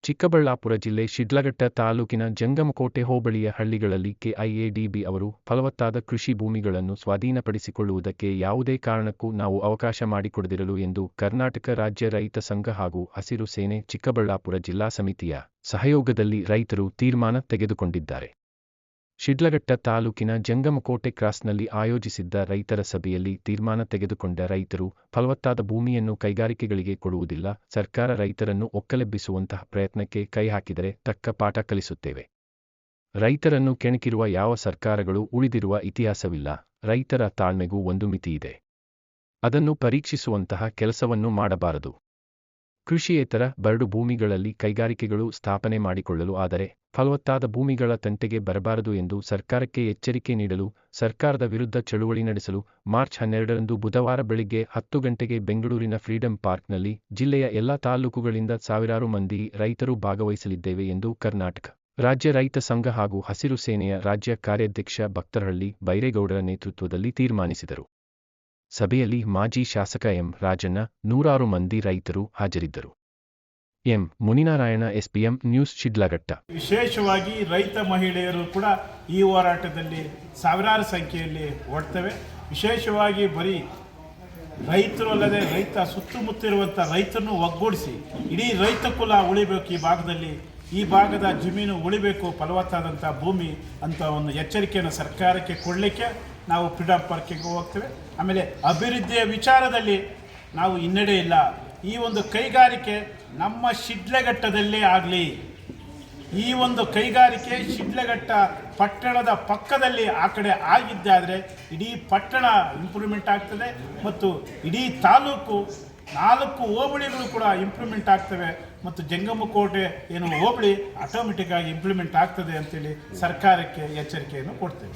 ಚಿಕ್ಕಬಳ್ಳಾಪುರ ಜಿಲ್ಲೆ ಶಿಡ್ಲಘಟ್ಟ ತಾಲೂಕಿನ ಜಂಗಮಕೋಟೆ ಹೋಬಳಿಯ ಹಳ್ಳಿಗಳಲ್ಲಿ ಕೆಐಎಡಿಬಿ ಅವರು ಫಲವತ್ತಾದ ಕೃಷಿ ಭೂಮಿಗಳನ್ನು ಸ್ವಾಧೀನಪಡಿಸಿಕೊಳ್ಳುವುದಕ್ಕೆ ಯಾವುದೇ ಕಾರಣಕ್ಕೂ ನಾವು ಅವಕಾಶ ಮಾಡಿಕೊಡದಿರಲು ಎಂದು ಕರ್ನಾಟಕ ರಾಜ್ಯ ರೈತ ಸಂಘ ಹಾಗೂ ಹಸಿರು ಸೇನೆ ಚಿಕ್ಕಬಳ್ಳಾಪುರ ಜಿಲ್ಲಾ ಸಮಿತಿಯ ಸಹಯೋಗದಲ್ಲಿ ರೈತರು ತೀರ್ಮಾನ ತೆಗೆದುಕೊಂಡಿದ್ದಾರೆ. ಶಿಡ್ಲಘಟ್ಟ ತಾಲೂಕಿನ ಜಂಗಮಕೋಟೆ ಕ್ರಾಸ್ನಲ್ಲಿ ಆಯೋಜಿಸಿದ್ದ ರೈತರ ಸಭೆಯಲ್ಲಿ ತೀರ್ಮಾನ ತೆಗೆದುಕೊಂಡ ರೈತರು ಫಲವತ್ತಾದ ಭೂಮಿಯನ್ನು ಕೈಗಾರಿಕೆಗಳಿಗೆ ಕೊಡುವುದಿಲ್ಲ, ಸರ್ಕಾರ ರೈತರನ್ನು ಒಕ್ಕಲೆಬ್ಬಿಸುವಂತಹ ಪ್ರಯತ್ನಕ್ಕೆ ಕೈ ಹಾಕಿದರೆ ತಕ್ಕ ಪಾಠ ಕಲಿಸುತ್ತೇವೆ. ರೈತರನ್ನು ಕೆಣಕಿರುವ ಯಾವ ಸರ್ಕಾರಗಳು ಉಳಿದಿರುವ ಇತಿಹಾಸವಿಲ್ಲ. ರೈತರ ತಾಳ್ಮೆಗೂ ಒಂದು ಮಿತಿಯಿದೆ. ಅದನ್ನು ಪರೀಕ್ಷಿಸುವಂತಹ ಕೆಲಸವನ್ನು ಮಾಡಬಾರದು. ಕೃಷಿಯೇತರ ಬರಡು ಭೂಮಿಗಳಲ್ಲಿ ಕೈಗಾರಿಕೆಗಳು ಸ್ಥಾಪನೆ ಮಾಡಿಕೊಳ್ಳಲು ಆದರೆ ಫಲವತ್ತಾದ ಭೂಮಿಗಳ ತಂಟೆಗೆ ಬರಬಾರದು ಎಂದು ಸರ್ಕಾರಕ್ಕೆ ಎಚ್ಚರಿಕೆ ನೀಡಲು ಸರ್ಕಾರದ ವಿರುದ್ಧ ಚಳುವಳಿ ನಡೆಸಲು ಮಾರ್ಚ್ 12ರಂದು ಬುಧವಾರ ಬೆಳಿಗ್ಗೆ 10 ಗಂಟೆಗೆ ಬೆಂಗಳೂರಿನ ಫ್ರೀಡಂ ಪಾರ್ಕ್ನಲ್ಲಿ ಜಿಲ್ಲೆಯ ಎಲ್ಲಾ ತಾಲೂಕುಗಳಿಂದ ಸಾವಿರಾರು ಮಂದಿ ರೈತರು ಭಾಗವಹಿಸಲಿದ್ದೇವೆ ಎಂದು ಕರ್ನಾಟಕ ರಾಜ್ಯ ರೈತ ಸಂಘ ಹಾಗೂ ಹಸಿರು ಸೇನೆಯ ರಾಜ್ಯ ಕಾರ್ಯಾಧ್ಯಕ್ಷ ಭಕ್ತರಹಳ್ಳಿ ಬೈರೇಗೌಡರ ನೇತೃತ್ವದಲ್ಲಿ ತೀರ್ಮಾನಿಸಿದರು. ಸಭೆಯಲ್ಲಿ ಮಾಜಿ ಶಾಸಕ ಎಂ. ರಾಜಣ್ಣ, ನೂರಾರು ಮಂದಿ ರೈತರು ಹಾಜರಿದ್ದರು. M. Muninarayana, SPM news, Shidlaghatta. ವಿಶೇಷವಾಗಿ ರೈತ ಮಹಿಳೆಯರು ಕೂಡ ಈ ಹೋರಾಟದಲ್ಲಿ ಸಾವಿರಾರು ಸಂಖ್ಯೆಯಲ್ಲಿ ಓಡ್ತವೆ. ವಿಶೇಷವಾಗಿ ಬರೀ ರೈತರು ಅಲ್ಲದೆ ರೈತ ಸುತ್ತಮುತ್ತಿರುವಂಥ ರೈತರನ್ನು ಒಗ್ಗೂಡಿಸಿ ಇಡೀ ರೈತ ಕುಲ ಉಳಿಬೇಕು, ಈ ಭಾಗದ ಜಮೀನು ಉಳಿಬೇಕು, ಫಲವತ್ತಾದಂಥ ಭೂಮಿ ಅಂತ ಒಂದು ಎಚ್ಚರಿಕೆಯನ್ನು ಸರ್ಕಾರಕ್ಕೆ ಕೊಡಲಿಕ್ಕೆ ನಾವು ಫ್ರೀಡಂ ಪಾರ್ಕಿಗೆ ಹೋಗ್ತೇವೆ. ಆಮೇಲೆ ಅಭಿವೃದ್ಧಿಯ ವಿಚಾರದಲ್ಲಿ ನಾವು ಹಿನ್ನಡೆ ಇಲ್ಲ. ಈ ಒಂದು ಕೈಗಾರಿಕೆ ನಮ್ಮ ಶಿಡ್ಲಘಟ್ಟದಲ್ಲೇ ಆಗಲಿ. ಈ ಒಂದು ಕೈಗಾರಿಕೆ ಶಿಡ್ಲಘಟ್ಟ ಪಟ್ಟಣದ ಪಕ್ಕದಲ್ಲಿ ಆ ಕಡೆ ಆಗಿದ್ದಾದರೆ ಇಡೀ ಪಟ್ಟಣ ಇಂಪ್ರೂವ್ಮೆಂಟ್ ಆಗ್ತದೆ ಮತ್ತು ಇಡೀ ತಾಲೂಕು 4 ಹೋಬಳಿಗಳು ಕೂಡ ಇಂಪ್ರೂವ್ಮೆಂಟ್ ಆಗ್ತವೆ ಮತ್ತು ಜಂಗಮಕೋಟೆ ಹೋಬಳಿ ಆಟೋಮೆಟಿಕ್ ಆಗಿ ಇಂಪ್ಲಿಮೆಂಟ್ ಆಗ್ತದೆ ಅಂತೇಳಿ ಸರ್ಕಾರಕ್ಕೆ ಎಚ್ಚರಿಕೆಯನ್ನು ಕೊಡ್ತೇವೆ.